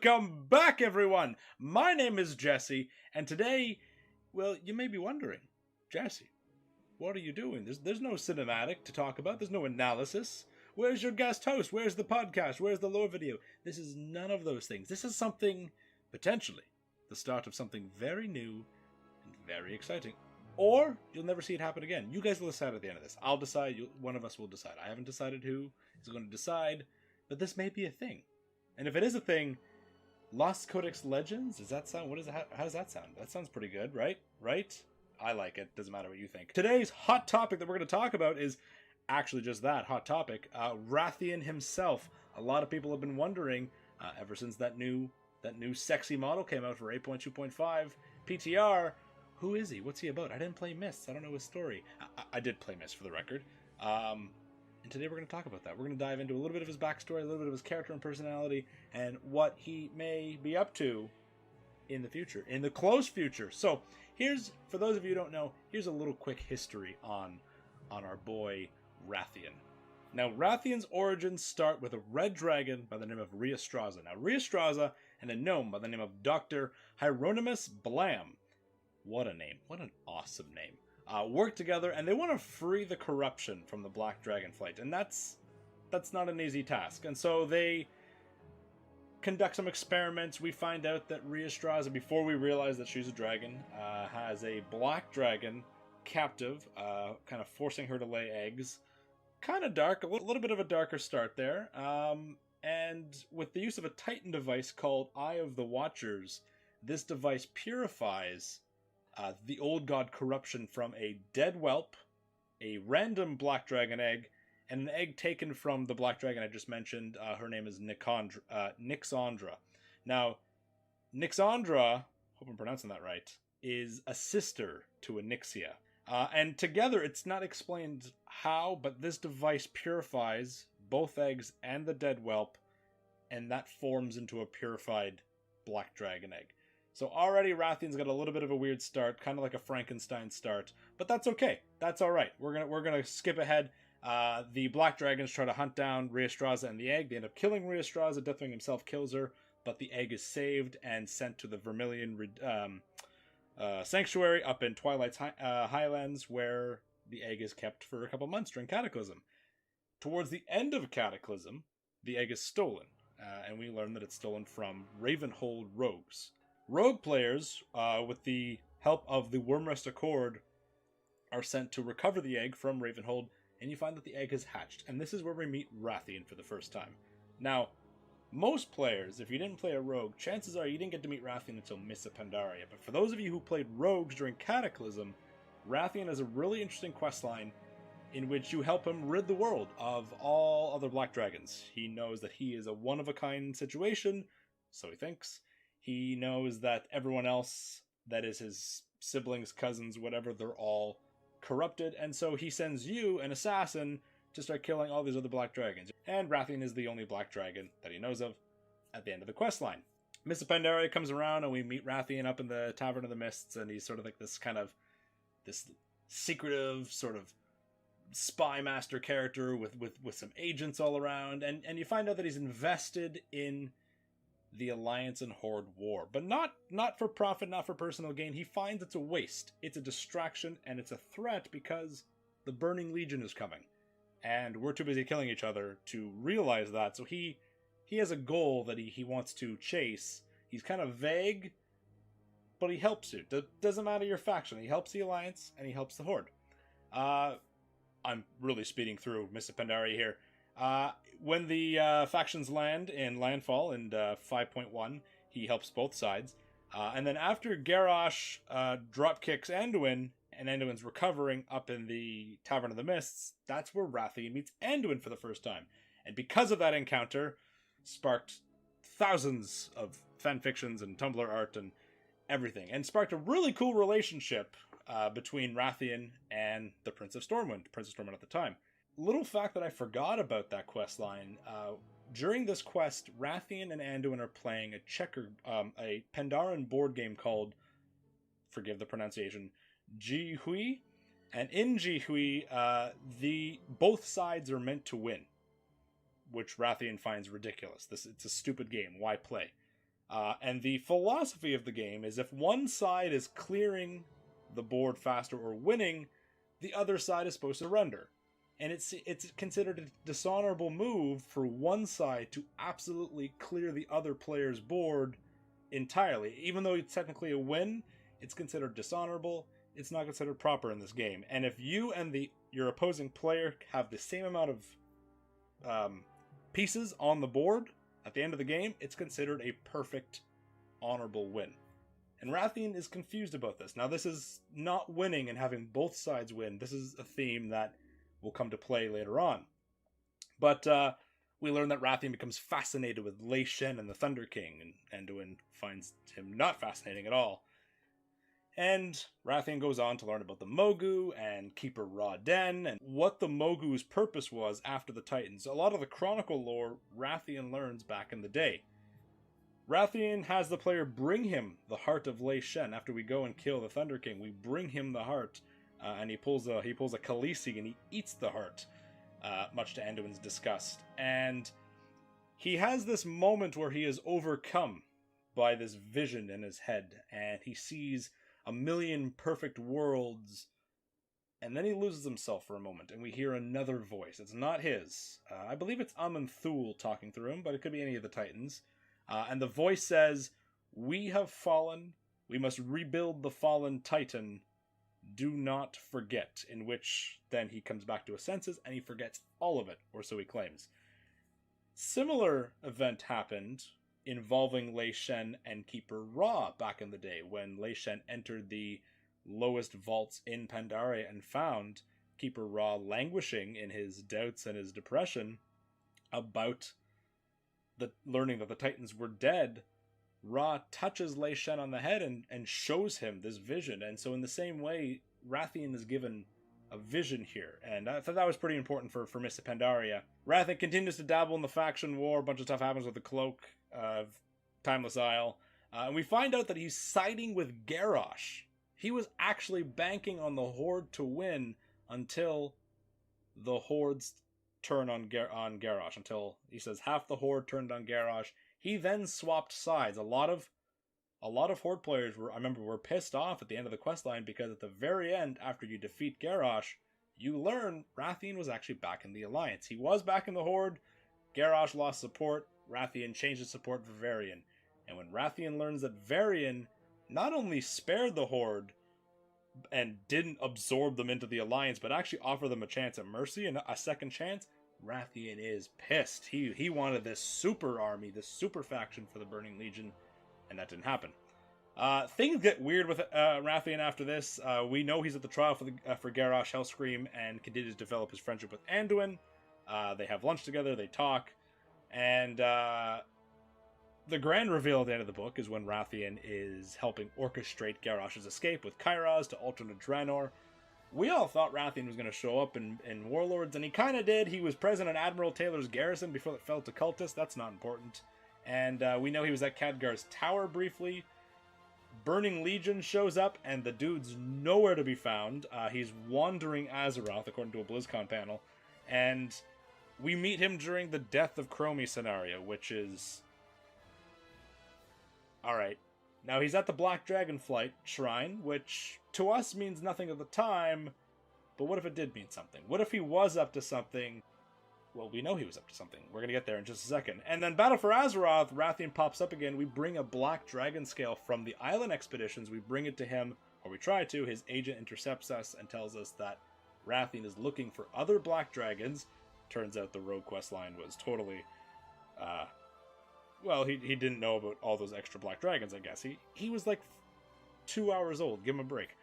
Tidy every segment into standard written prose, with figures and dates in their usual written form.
Welcome back, everyone! My name is Jesse, and today, well, you may be wondering, Jesse, what are you doing? There's no cinematic to talk about, there's no analysis. Where's your guest host? Where's the podcast? Where's the lore video? This is none of those things. This is something, potentially, the start of something very new and very exciting. Or, you'll never see it happen again. You guys will decide at the end of this. I'll decide, one of us will decide. I haven't decided who is going to decide, but this may be a thing. And if it is a thing, Lost Codex Legends? Does that sound, how does that sound? That sounds pretty good, right? Right? I like it. Doesn't matter what you think. Today's hot topic that we're going to talk about is actually just that, hot topic. Rathian himself. A lot of people have been wondering, ever since that new sexy model came out for 8.2.5 PTR, who is he? What's he about? I didn't play Mists. I don't know his story. I did play Mists for the record. And today we're going to talk about that. We're going to dive into a little bit of his backstory, a little bit of his character and personality, and what he may be up to in the future, in the close future. So here's, for those of you who don't know, here's a little quick history on our boy Rathian. Now, Rathian's origins start with a red dragon by the name of Rheastraza. Now, Rheastraza and a gnome by the name of Dr. Hieronymus Blam. What a name. What an awesome name. Work together, and they want to free the corruption from the Black Dragonflight, and that's not an easy task. And so they conduct some experiments. We find out that Rheastraza, before we realize that she's a dragon, has a black dragon captive, kind of forcing her to lay eggs. Kind of dark, a little bit of a darker start there. And with the use of a Titan device called Eye of the Watchers, this device purifies the old god corruption from a dead whelp, a random black dragon egg, and an egg taken from the black dragon I just mentioned. Her name is Nyxandra. Now, Nyxandra, hope I'm pronouncing that right, is a sister to Onyxia. And together, it's not explained how, but this device purifies both eggs and the dead whelp, and that forms into a purified black dragon egg. So already Rathian's got a little bit of a weird start, kind of like a Frankenstein start, but that's okay. That's all right. We're gonna skip ahead. The Black Dragons try to hunt down Rheastraza and the egg. They end up killing Rheastraza. Deathwing himself kills her, but the egg is saved and sent to the Vermilion Sanctuary up in Twilight's Highlands, where the egg is kept for a couple months during Cataclysm. Towards the end of Cataclysm, the egg is stolen, and we learn that it's stolen from Ravenhold rogues. Rogue players, with the help of the Wormrest Accord, are sent to recover the egg from Ravenhold, and you find that the egg has hatched. And this is where we meet Rathian for the first time. Now, most players, if you didn't play a rogue, chances are you didn't get to meet Rathian until Mists of Pandaria. But for those of you who played rogues during Cataclysm, Rathian has a really interesting questline in which you help him rid the world of all other black dragons. He knows that he is a one-of-a-kind situation, so he thinks. He knows that everyone else, that is his siblings, cousins, whatever, they're all corrupted, and so he sends you, an assassin, to start killing all these other black dragons. And Rathian is the only black dragon that he knows of at the end of the questline. Mists of Pandaria comes around, and we meet Rathian up in the Tavern of the Mists, and he's sort of like this secretive, sort of spy master character with some agents all around, and you find out that he's invested in the Alliance and Horde war, but not for profit, not for personal gain. He finds it's a waste, it's a distraction, and it's a threat because the Burning Legion is coming, and we're too busy killing each other to realize that. So he has a goal that he wants to chase. He's kind of vague, but he helps you. Doesn't matter your faction. He helps the Alliance and he helps the Horde. I'm really speeding through Mists of Pandaria here. When the factions land in Landfall in 5.1, he helps both sides. And then after Garrosh dropkicks Anduin, and Anduin's recovering up in the Tavern of the Mists, that's where Rathian meets Anduin for the first time. And because of that encounter, sparked thousands of fanfictions and Tumblr art and everything, and sparked a really cool relationship between Rathian and the Prince of Stormwind at the time. Little fact that I forgot about that quest line, during this quest, Rathian and Anduin are playing a Pandaran board game called, forgive the pronunciation, Ji Hui, and in Ji Hui, both sides are meant to win, which Rathian finds ridiculous. It's a stupid game. Why play? And the philosophy of the game is if one side is clearing the board faster or winning, the other side is supposed to surrender. And it's considered a dishonorable move for one side to absolutely clear the other player's board entirely. Even though it's technically a win, it's considered dishonorable. It's not considered proper in this game. And if you and your opposing player have the same amount of pieces on the board at the end of the game, it's considered a perfect, honorable win. And Rathian is confused about this. Now, this is not winning and having both sides win. This is a theme that will come to play later on. But we learn that Rathian becomes fascinated with Lei Shen and the Thunder King, and Anduin finds him not fascinating at all. And Rathian goes on to learn about the Mogu and Keeper Ra Den and what the Mogu's purpose was after the Titans. A lot of the Chronicle lore Rathian learns back in the day. Rathian has the player bring him the heart of Lei Shen after we go and kill the Thunder King. We bring him the heart, and he pulls a Khaleesi and he eats the heart, much to Anduin's disgust. And he has this moment where he is overcome by this vision in his head, and he sees a million perfect worlds, and then he loses himself for a moment, and we hear another voice. It's not his. I believe it's Amun Thul talking through him, but it could be any of the Titans. And the voice says, "We have fallen. We must rebuild the fallen Titan. Do not forget." In which then he comes back to his senses, and he forgets all of it, or so he claims. Similar event happened involving Lei Shen and Keeper Ra back in the day, when Lei Shen entered the lowest vaults in Pandaria and found Keeper Ra languishing in his doubts and his depression about learning that the Titans were dead. Ra touches Lei Shen on the head and shows him this vision. And so in the same way, Rathian is given a vision here, and I thought that was pretty important for Mists of Pandaria. Rathian continues to dabble in the faction war. A bunch of stuff happens with the Cloak of Timeless Isle, and we find out that he's siding with Garrosh. He was actually banking on the Horde to win until the Horde's turn on Garrosh, until he says half the Horde turned on Garrosh. He then swapped sides. A lot of Horde players were pissed off at the end of the questline, because at the very end, after you defeat Garrosh, you learn Rathian was actually back in the Alliance. He was back in the Horde. Garrosh lost support. Rathian changed his support for Varian. And when Rathian learns that Varian not only spared the Horde and didn't absorb them into the Alliance, but actually offered them a chance at mercy and a second chance, Rathian is pissed. He wanted this super army, this super faction for the Burning Legion, and that didn't happen. Things get weird with Rathian after this. We know he's at the trial for Garrosh Hellscream and continues to develop his friendship with Anduin. They have lunch together, they talk, and the grand reveal at the end of the book is when Rathian is helping orchestrate Garrosh's escape with Kairos to alternate Draenor. We all thought Rathian was going to show up in Warlords, and he kind of did. He was present in Admiral Taylor's garrison before it fell to cultists. That's not important. And we know he was at Khadgar's tower briefly. Burning Legion shows up, and the dude's nowhere to be found. He's wandering Azeroth, according to a BlizzCon panel. And we meet him during the Death of Chromie scenario, which is... Alright. Now, he's at the Black Dragonflight Shrine, which to us means nothing at the time, but what if it did mean something? What if he was up to something? Well, we know he was up to something. We're going to get there in just a second. And then Battle for Azeroth, Rathian pops up again. We bring a Black Dragon scale from the Island Expeditions. We bring it to him, or we try to. His agent intercepts us and tells us that Rathian is looking for other Black Dragons. Turns out the Rogue quest line was totally... well, he didn't know about all those extra Black Dragons, I guess. He was like 2 hours old. Give him a break.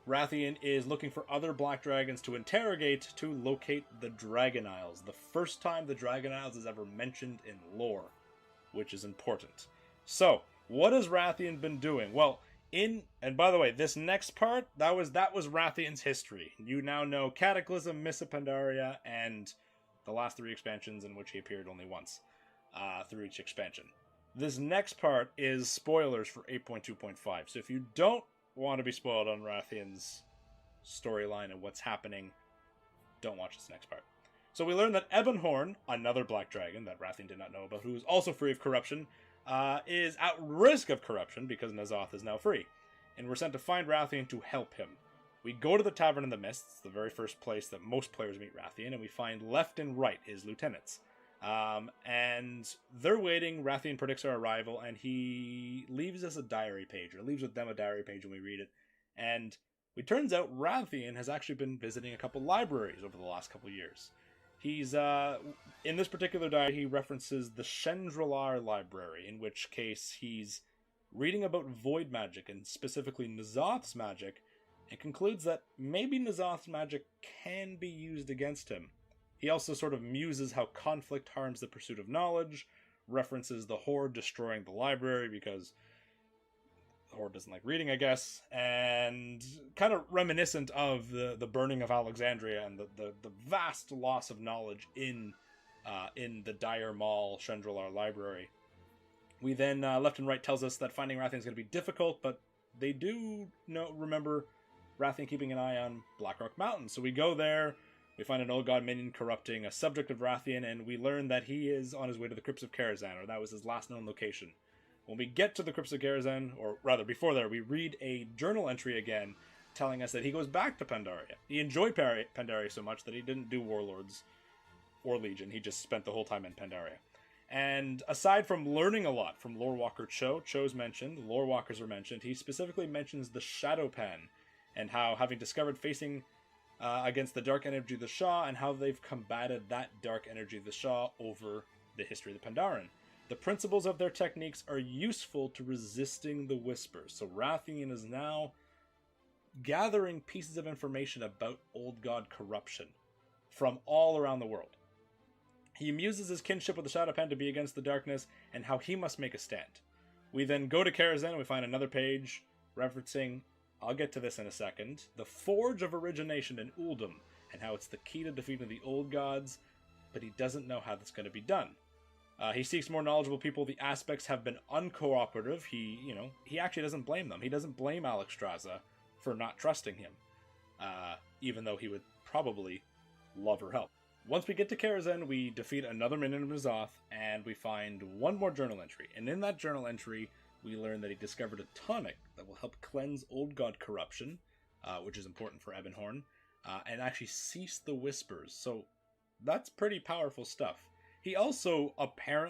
Rathian is looking for other Black Dragons to interrogate to locate the Dragon Isles. The first time the Dragon Isles is ever mentioned in lore, which is important. So, what has Rathian been doing? Well, and by the way, this next part, that was Rathian's history. You now know Cataclysm, Mists of Pandaria, and the last 3 expansions in which he appeared only once through each expansion. This next part is spoilers for 8.2.5. So if you don't want to be spoiled on Rathian's storyline and what's happening, don't watch this next part. So we learn that Ebonhorn, another black dragon that Rathian did not know about, who is also free of corruption, is at risk of corruption because N'Zoth is now free. And we're sent to find Rathian to help him. We go to the Tavern in the Mists, the very first place that most players meet Rathian, and we find left and right his lieutenants. And they're waiting. Rathian predicts our arrival, and he leaves us a diary page, or leaves with them a diary page when we read it. And it turns out Rathian has actually been visiting a couple libraries over the last couple years. He's, in this particular diary, he references the Chendralar Library, in which case he's reading about void magic, and specifically N'Zoth's magic, and concludes that maybe N'Zoth's magic can be used against him. He also sort of muses how conflict harms the pursuit of knowledge, references the Horde destroying the library because the Horde doesn't like reading, I guess, and kind of reminiscent of the burning of Alexandria and the vast loss of knowledge in the Dire Maul Chendralar Library. We then, left and right tells us that finding Rathian is going to be difficult, but they do remember Rathian keeping an eye on Blackrock Mountain. So we go there, we find an old god minion corrupting a subject of Rathian, and we learn that he is on his way to the Crypts of Karazhan, or that was his last known location. When we get to the Crypts of Karazhan, or rather before there, we read a journal entry again telling us that he goes back to Pandaria. He enjoyed Pandaria so much that he didn't do Warlords or Legion, he just spent the whole time in Pandaria. And aside from learning a lot from Lorewalker Cho's mentioned, the Lorewalkers are mentioned, he specifically mentions the Shadow Pen, and how, having discovered facing against the dark energy of the Shah, and how they've combated that dark energy of the Shah over the history of the Pandaren. The principles of their techniques are useful to resisting the Whispers. So Rathian is now gathering pieces of information about Old God corruption from all around the world. He muses his kinship with the Shadow Pen to be against the darkness, and how he must make a stand. We then go to Karazhan, and we find another page referencing, I'll get to this in a second, the Forge of Origination in Uldum, and how it's the key to defeating the old gods, but he doesn't know how that's going to be done. He seeks more knowledgeable people. The aspects have been uncooperative. He actually doesn't blame them. He doesn't blame Alexstrasza for not trusting him, even though he would probably love her help. Once we get to Karazhan, we defeat another minion of N'Zoth, and we find one more journal entry. And in that journal entry, we learn that he discovered a tonic that will help cleanse old god corruption, which is important for Ebonhorn, and actually cease the Whispers. So that's pretty powerful stuff. He also apparently